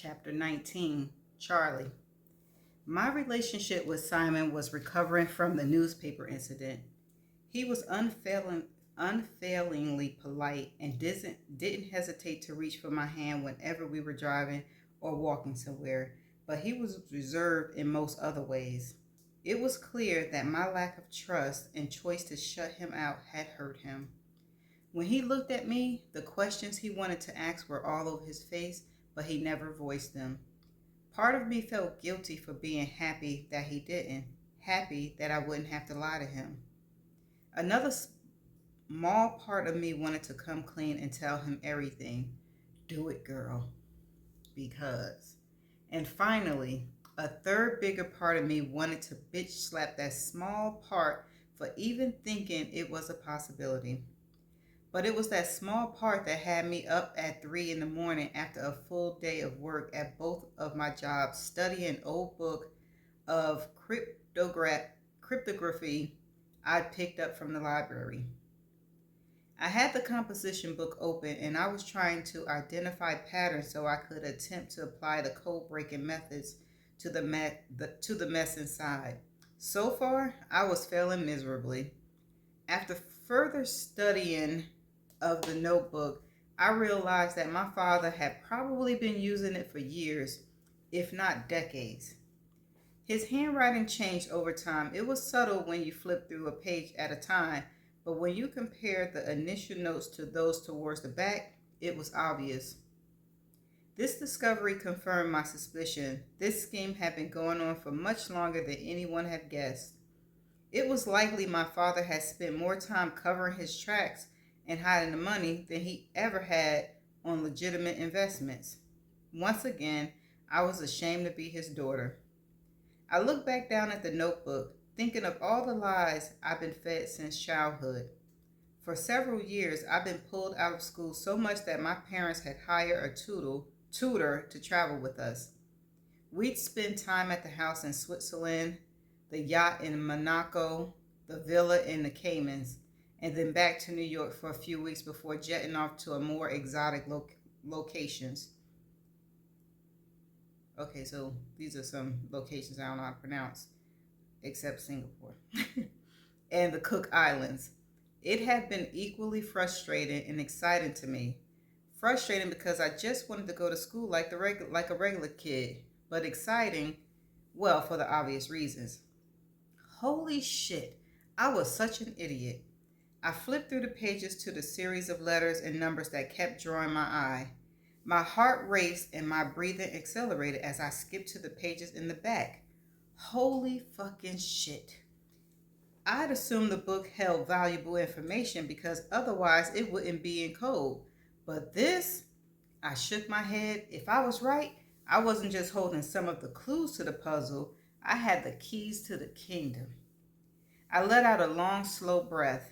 Chapter 19, Charlie. My relationship with Simon was recovering from the newspaper incident. He was unfailingly polite and didn't hesitate to reach for my hand whenever we were driving or walking somewhere, but he was reserved in most other ways. It was clear that my lack of trust and choice to shut him out had hurt him. When he looked at me, the questions he wanted to ask were all over his face, but he never voiced them. Part of me felt guilty for being happy that he didn't, happy that I wouldn't have to lie to him. Another small part of me wanted to come clean and tell him everything. Do it, girl. Because. And finally, a third bigger part of me wanted to bitch slap that small part for even thinking it was a possibility. But it was that small part that had me up at 3 in the morning after a full day of work at both of my jobs studying an old book of cryptography I'd picked up from the library. I had the composition book open and I was trying to identify patterns so I could attempt to apply the code breaking methods to the mess inside. So far, I was failing miserably. After further studying of the notebook, I realized that my father had probably been using it for years, if not decades. His handwriting changed over time. It was subtle when you flipped through a page at a time, but when you compared the initial notes to those towards the back, it was obvious. This discovery confirmed my suspicion. This scheme had been going on for much longer than anyone had guessed. It was likely my father had spent more time covering his tracks and hiding the money than he ever had on legitimate investments. Once again, I was ashamed to be his daughter. I looked back down at the notebook, thinking of all the lies I've been fed since childhood. For several years, I've been pulled out of school so much that my parents had hired a tutor to travel with us. We'd spend time at the house in Switzerland, the yacht in Monaco, the villa in the Caymans, and then back to New York for a few weeks before jetting off to a more exotic locations. Okay, so these are some locations I don't know how to pronounce, except Singapore, and the Cook Islands. It had been equally frustrating and exciting to me. Frustrating because I just wanted to go to school like like a regular kid, but exciting, well, for the obvious reasons. Holy shit, I was such an idiot. I flipped through the pages to the series of letters and numbers that kept drawing my eye. My heart raced and my breathing accelerated as I skipped to the pages in the back. Holy fucking shit. I'd assumed the book held valuable information because otherwise it wouldn't be in code. But this, I shook my head. If I was right, I wasn't just holding some of the clues to the puzzle, I had the keys to the kingdom. I let out a long, slow breath.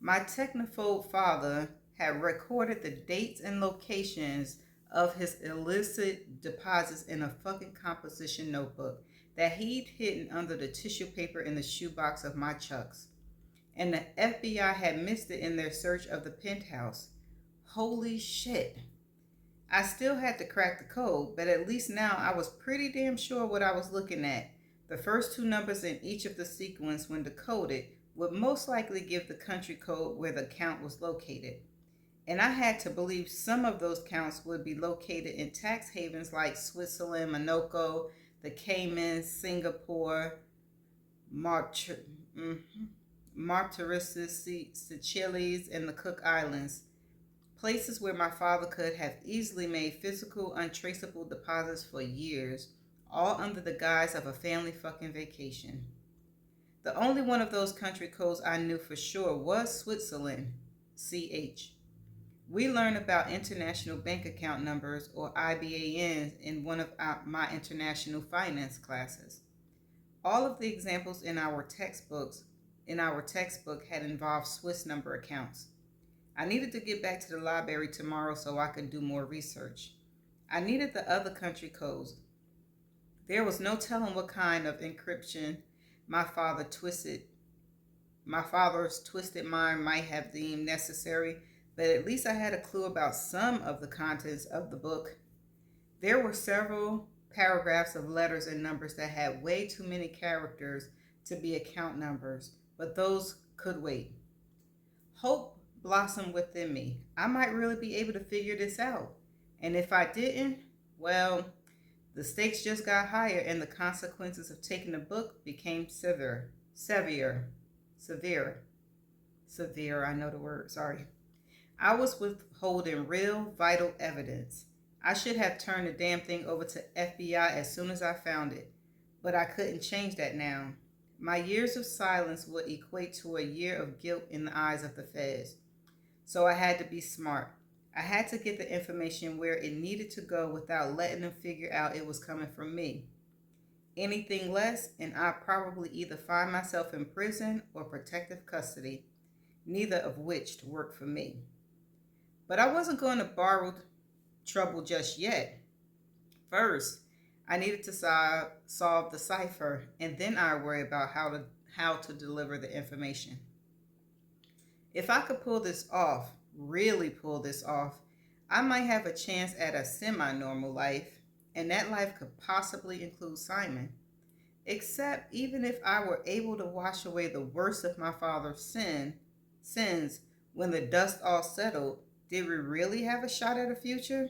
My technophobe father had recorded the dates and locations of his illicit deposits in a fucking composition notebook that he'd hidden under the tissue paper in the shoebox of my chucks. And the FBI had missed it in their search of the penthouse. Holy shit. I still had to crack the code, but at least now I was pretty damn sure what I was looking at. The first two numbers in each of the sequence, when decoded, would most likely give the country code where the account was located. And I had to believe some of those counts would be located in tax havens like Switzerland, Monaco, the Caymans, Singapore, Mauritius, Seychelles, and the Cook Islands. Places where my father could have easily made physical, untraceable deposits for years, all under the guise of a family fucking vacation. The only one of those country codes I knew for sure was Switzerland, CH. We learned about international bank account numbers, or IBANs, in one of my international finance classes. All of the examples in our textbook had involved Swiss number accounts. I needed to get back to the library tomorrow so I could do more research. I needed the other country codes. There was no telling what kind of encryption my father's twisted mind might have deemed necessary, but at least I had a clue about some of the contents of the book. There were several paragraphs of letters and numbers that had way too many characters to be account numbers, but those could wait. Hope blossomed within me. I might really be able to figure this out. And if I didn't, well, the stakes just got higher and the consequences of taking the book became severe. Severe. Severe, I know the word, sorry. I was withholding real, vital evidence. I should have turned the damn thing over to FBI as soon as I found it. But I couldn't change that now. My years of silence would equate to a year of guilt in the eyes of the feds. So I had to be smart. I had to get the information where it needed to go without letting them figure out it was coming from me. Anything less, and I'd probably either find myself in prison or protective custody, neither of which worked for me. But I wasn't going to borrow trouble just yet. First, I needed to solve the cipher, and then I'd worry about how to deliver the information. If I could pull this off, really pull this off, I might have a chance at a semi-normal life, and that life could possibly include Simon. Except even if I were able to wash away the worst of my father's sins, when the dust all settled, did we really have a shot at a future?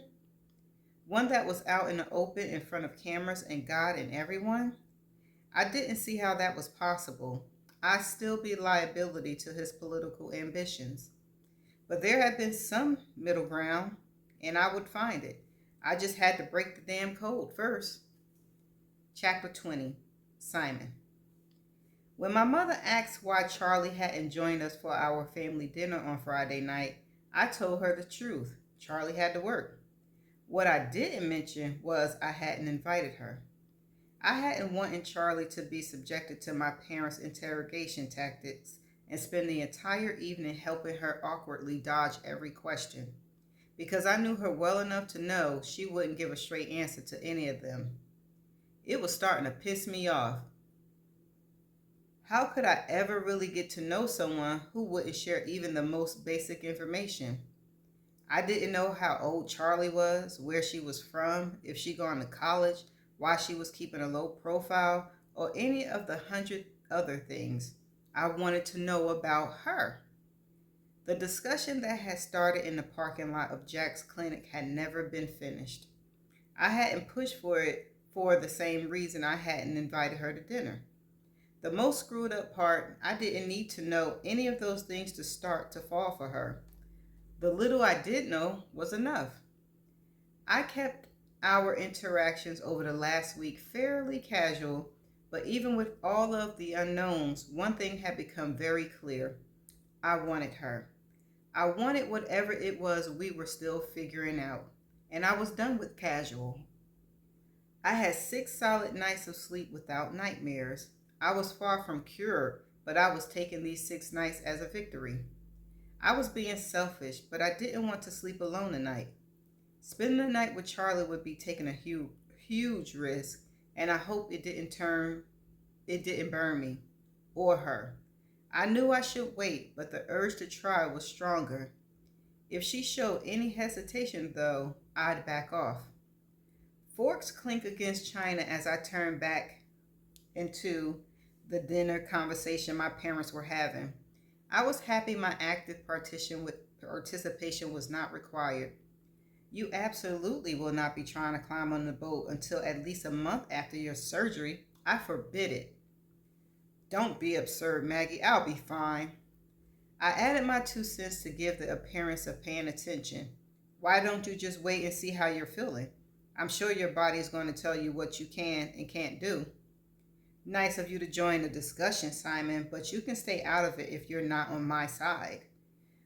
One that was out in the open in front of cameras and God and everyone? I didn't see how that was possible. I'd still be a liability to his political ambitions. But there had been some middle ground, and I would find it. I just had to break the damn code first. Chapter 20. Simon. When my mother asked why Charlie hadn't joined us for our family dinner on Friday night, I told her the truth. Charlie had to work. What I didn't mention was I hadn't invited her. I hadn't wanted Charlie to be subjected to my parents' interrogation tactics and spend the entire evening helping her awkwardly dodge every question, because I knew her well enough to know she wouldn't give a straight answer to any of them. It was starting to piss me off. How could I ever really get to know someone who wouldn't share even the most basic information? I didn't know how old Charlie was, where she was from, if she'd gone to college, why she was keeping a low profile, or any of the 100 other things I wanted to know about her. The discussion that had started in the parking lot of Jack's clinic had never been finished. I hadn't pushed for it for the same reason I hadn't invited her to dinner. The most screwed up part, I didn't need to know any of those things to start to fall for her. The little I did know was enough. I kept our interactions over the last week fairly casual, but even with all of the unknowns, one thing had become very clear. I wanted her. I wanted whatever it was we were still figuring out, and I was done with casual. I had 6 solid nights of sleep without nightmares. I was far from cured, but I was taking these 6 nights as a victory. I was being selfish, but I didn't want to sleep alone tonight. Spending the night with Charlie would be taking a huge risk, and I hope it didn't burn me or her. I knew I should wait, but the urge to try was stronger. If she showed any hesitation, though, I'd back off. Forks clinked against china as I turned back into the dinner conversation my parents were having. I was happy my active participation was not required. You absolutely will not be trying to climb on the boat until at least a month after your surgery. I forbid it. Don't be absurd, Maggie. I'll be fine. I added my 2 cents to give the appearance of paying attention. Why don't you just wait and see how you're feeling? I'm sure your body is going to tell you what you can and can't do. Nice of you to join the discussion, Simon, but you can stay out of it if you're not on my side.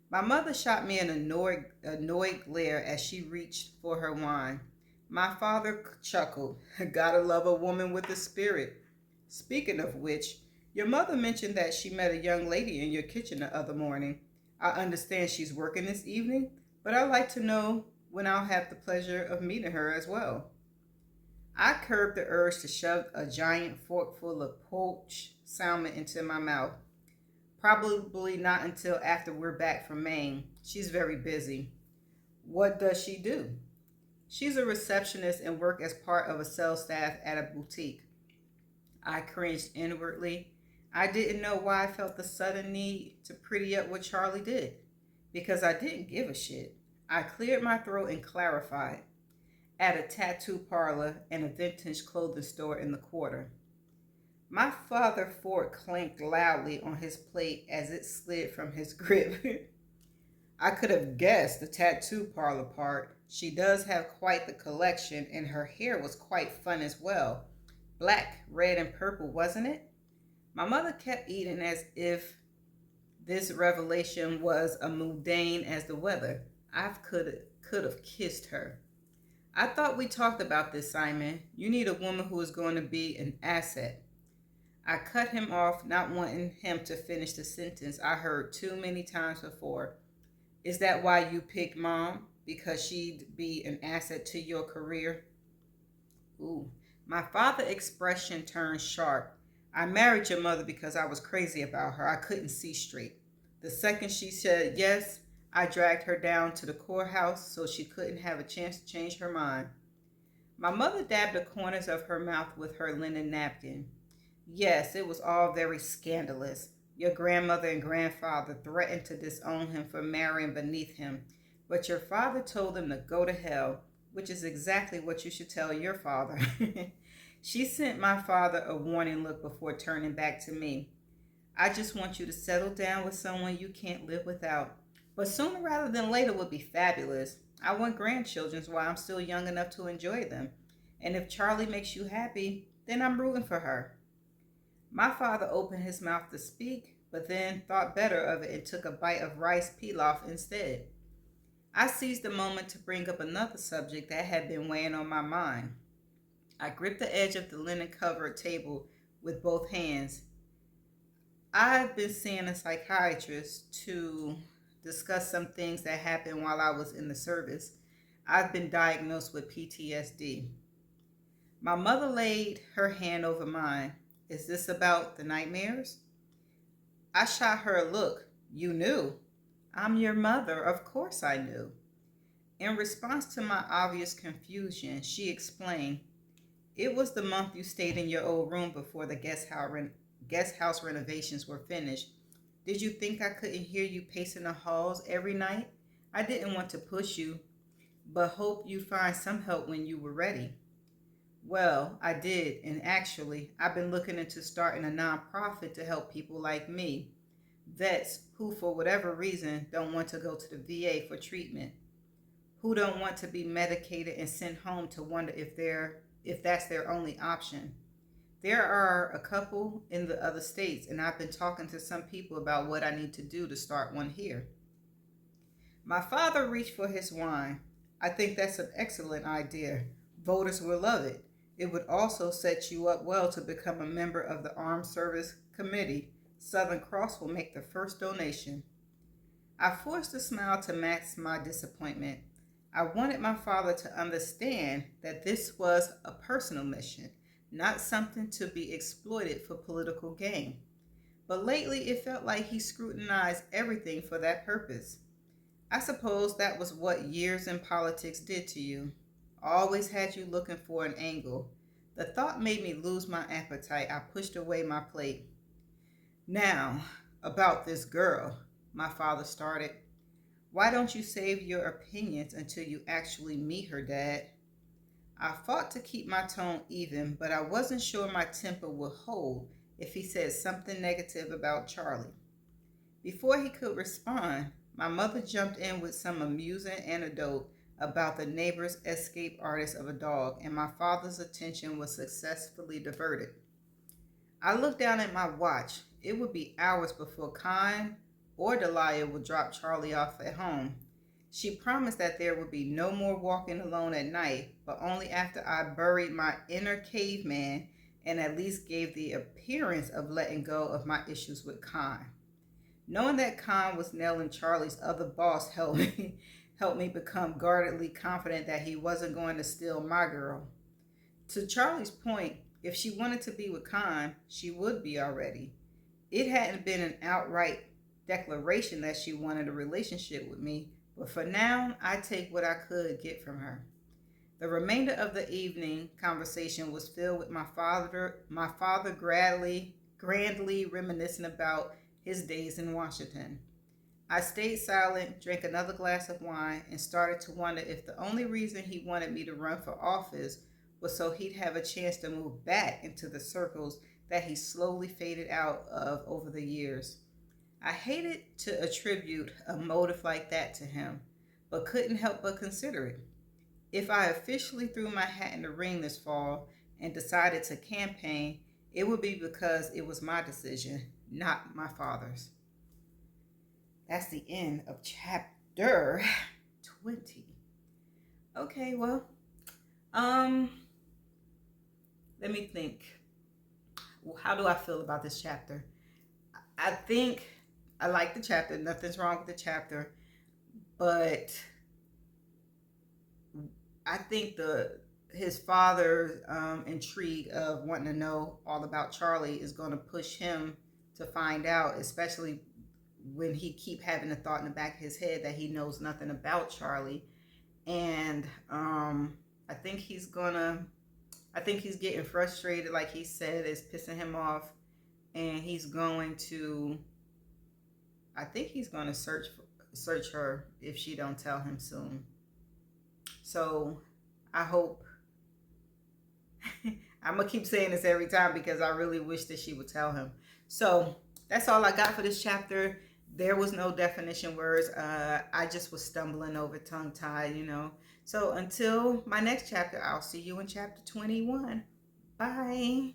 My mother shot me an annoyed glare as she reached for her wine. My father chuckled. Gotta love a woman with a spirit. Speaking of which, your mother mentioned that she met a young lady in your kitchen the other morning. I understand she's working this evening, but I'd like to know when I'll have the pleasure of meeting her as well. I curbed the urge to shove a giant forkful of poached salmon into my mouth. Probably not until after we're back from Maine. She's very busy. What does she do? She's a receptionist and worked as part of a sales staff at a boutique. I cringed inwardly. I didn't know why I felt the sudden need to pretty up what Charlie did. Because I didn't give a shit. I cleared my throat and clarified. At a tattoo parlor and a vintage clothing store in the quarter. My father fork clanked loudly on his plate as it slid from his grip. I could have guessed the tattoo parlor part. She does have quite the collection, and her hair was quite fun as well. Black, red, and purple, wasn't it? My mother kept eating as if this revelation was a mundane as the weather. I could have kissed her. I thought we talked about this, Simon. You need a woman who is going to be an asset. I cut him off, not wanting him to finish the sentence I heard too many times before. Is that why you picked mom? Because she'd be an asset to your career? Ooh. My father's expression turned sharp. I married your mother because I was crazy about her. I couldn't see straight. The second she said yes, I dragged her down to the courthouse so she couldn't have a chance to change her mind. My mother dabbed the corners of her mouth with her linen napkin. Yes, it was all very scandalous. Your grandmother and grandfather threatened to disown him for marrying beneath him, but your father told them to go to hell, which is exactly what you should tell your father. She sent my father a warning look before turning back to me. I just want you to settle down with someone you can't live without. But sooner rather than later would be fabulous. I want grandchildren while I'm still young enough to enjoy them. And if Charlie makes you happy, then I'm rooting for her. My father opened his mouth to speak, but then thought better of it and took a bite of rice pilaf instead. I seized the moment to bring up another subject that had been weighing on my mind. I gripped the edge of the linen covered table with both hands. I've been seeing a psychiatrist to discuss some things that happened while I was in the service. I've been diagnosed with PTSD. My mother laid her hand over mine. Is this about the nightmares? I shot her a look. You knew. I'm your mother. Of course I knew. In response to my obvious confusion, she explained, it was the month you stayed in your old room before the guest house renovations were finished. Did you think I couldn't hear you pacing the halls every night? I didn't want to push you, but hoped you'd find some help when you were ready. Well, I did, and actually, I've been looking into starting a nonprofit to help people like me, vets who, for whatever reason, don't want to go to the VA for treatment, who don't want to be medicated and sent home to wonder if that's their only option. There are a couple in the other states, and I've been talking to some people about what I need to do to start one here. My father reached for his wine. I think that's an excellent idea. Voters will love it. It would also set you up well to become a member of the Armed Service Committee. Southern Cross will make the first donation. I forced a smile to mask my disappointment. I wanted my father to understand that this was a personal mission, not something to be exploited for political gain. But lately it felt like he scrutinized everything for that purpose. I suppose that was what years in politics did to you. Always had you looking for an angle. The thought made me lose my appetite. I pushed away my plate. Now, about this girl, my father started. Why don't you save your opinions until you actually meet her, Dad? I fought to keep my tone even, but I wasn't sure my temper would hold if he said something negative about Charlie. Before he could respond, my mother jumped in with some amusing anecdote about the neighbor's escape artist of a dog, and my father's attention was successfully diverted. I looked down at my watch. It would be hours before Khan or Delia would drop Charlie off at home. She promised that there would be no more walking alone at night, but only after I buried my inner caveman and at least gave the appearance of letting go of my issues with Khan. Knowing that Khan was nailing Charlie's other boss helped me become guardedly confident that he wasn't going to steal my girl. To Charlie's point, if she wanted to be with Khan, she would be already. It hadn't been an outright declaration that she wanted a relationship with me, but for now, I take what I could get from her. The remainder of the evening conversation was filled with my father grandly reminiscing about his days in Washington. I stayed silent, drank another glass of wine, and started to wonder if the only reason he wanted me to run for office was so he'd have a chance to move back into the circles that he slowly faded out of over the years. I hated to attribute a motive like that to him, but couldn't help but consider it. If I officially threw my hat in the ring this fall and decided to campaign, it would be because it was my decision, not my father's. That's the end of chapter 20. Okay, well, um, let me think. Well, how do I feel about this chapter? I think I like the chapter. Nothing's wrong with the chapter, but I think the his father's intrigue of wanting to know all about Charlie is going to push him to find out, especially when he keep having the thought in the back of his head that he knows nothing about Charlie. And I think he's gonna. I think he's getting frustrated, like he said, it's pissing him off, and he's going to. I think he's going to search her if she don't tell him soon. So I hope. I'm gonna keep saying this every time because I really wish that she would tell him. So that's all I got for this chapter. There was no definition words. I just was stumbling over tongue tied, So until my next chapter, I'll see you in chapter 21. Bye.